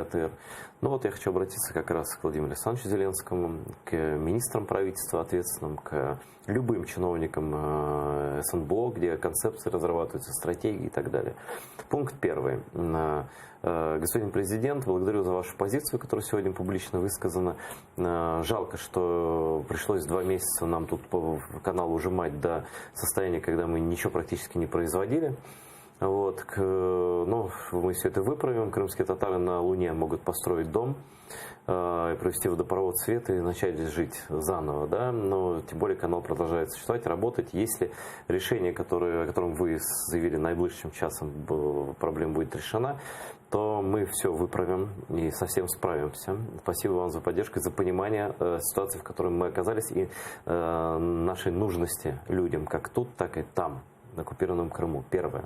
АТР. Но вот я хочу обратиться как раз к Владимиру Александровичу Зеленскому, к министрам правительства ответственным, к любым чиновникам СНБО, где концепции разрабатываются, стратегии и так далее. Пункт первый. Господин президент, благодарю за вашу позицию, которая сегодня публично высказана. Жалко, что пришлось 2 месяца нам тут по каналу ужимать до состояния, когда мы ничего практически не производили. Вот, но мы все это выправим. Крымские татары на Луне могут построить дом, и провести водопровод света и начать жить заново, да, но тем более канал продолжает существовать, работать. Если решение, о котором вы заявили наиближайшим часом, проблема будет решена, то мы все выправим и совсем справимся. Спасибо вам за поддержку и за понимание ситуации, в которой мы оказались, и нашей нужности людям, как тут, так и там, на оккупированном Крыму. Первое.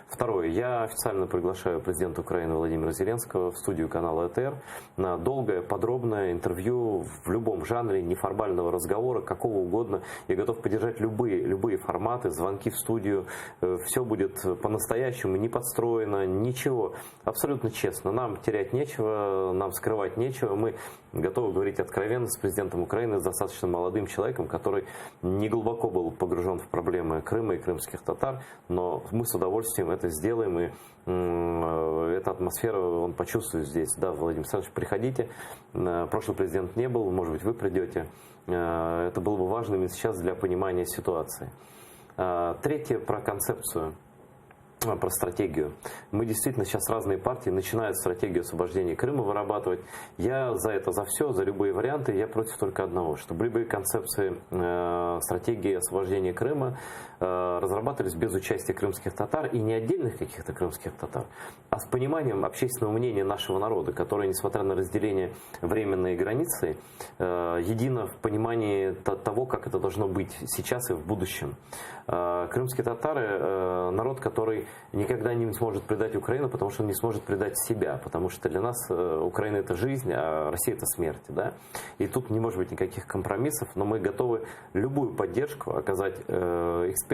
Второе. Я официально приглашаю президента Украины Владимира Зеленского в студию канала АТР на долгое, подробное интервью в любом жанре, неформального разговора, какого угодно. Я готов поддержать любые форматы, звонки в студию. Все будет по-настоящему, не подстроено, ничего. Абсолютно честно. Нам терять нечего, нам скрывать нечего. Мы готовы говорить откровенно с президентом Украины, с достаточно молодым человеком, который не глубоко был погружен в проблемы Крыма и крымских татар, но мы с удовольствием это сделаем, и эта атмосфера он почувствует здесь. Да, Владимир Александрович, приходите. Прошлый президент не был, может быть, вы придете. Это было бы важно именно сейчас для понимания ситуации. Третье, про концепцию, про стратегию. Мы действительно сейчас разные партии начинают стратегию освобождения Крыма вырабатывать. Я за это, за все, за любые варианты. Я против только одного, чтобы любые концепции стратегии освобождения Крыма разрабатывались без участия крымских татар, и не отдельных каких-то крымских татар, а с пониманием общественного мнения нашего народа, которое, несмотря на разделение временной границы, едино в понимании того, как это должно быть сейчас и в будущем. Крымские татары – народ, который никогда не сможет предать Украину, потому что он не сможет предать себя, потому что для нас Украина – это жизнь, а Россия – это смерть. Да? И тут не может быть никаких компромиссов, но мы готовы любую поддержку оказать, экспертную,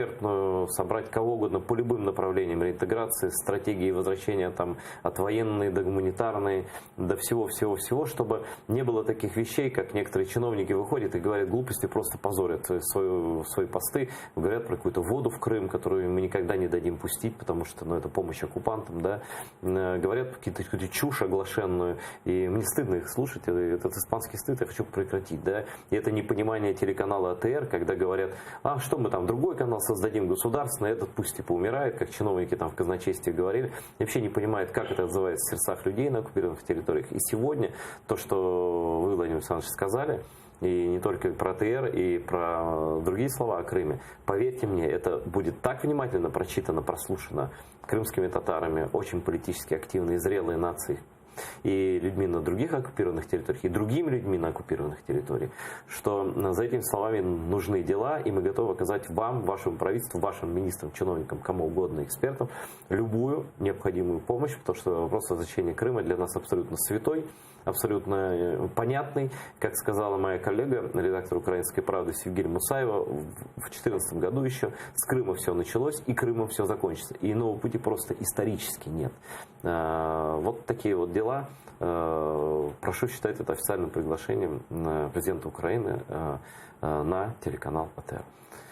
собрать кого угодно по любым направлениям реинтеграции, стратегии возвращения там, от военной до гуманитарной, до всего-всего-всего, чтобы не было таких вещей, как некоторые чиновники выходят и говорят глупости, просто позорят свои посты, говорят про какую-то воду в Крым, которую мы никогда не дадим пустить, потому что это помощь оккупантам, да, говорят какую-то чушь оглашенную, и мне стыдно их слушать, этот испанский стыд я хочу прекратить, да, и это непонимание телеканала АТР, когда говорят, а что мы там, другой канал создадим государственный, этот пусть типа умирает, как чиновники там в казначействе говорили, и вообще не понимают, как это отзывается в сердцах людей на оккупированных территориях. И сегодня то, что вы, Владимир Александрович, сказали, и не только про ТР, и про другие слова о Крыме. Поверьте мне, это будет так внимательно прочитано, прослушано крымскими татарами, очень политически активные, зрелые нации, и людьми на других оккупированных территориях, и другими людьми на оккупированных территориях, что за этими словами нужны дела, и мы готовы оказать вам, вашему правительству, вашим министрам, чиновникам, кому угодно, экспертам, любую необходимую помощь, потому что вопрос возвращения Крыма для нас абсолютно святой, абсолютно понятный. Как сказала моя коллега, редактор «Украинской правды» Севгиль Мусаева, в 2014 году еще с Крыма все началось, и Крымом все закончится. И иного пути просто исторически нет. Вот такие вот дела. Прошу считать это официальным приглашением президента Украины на телеканал АТР.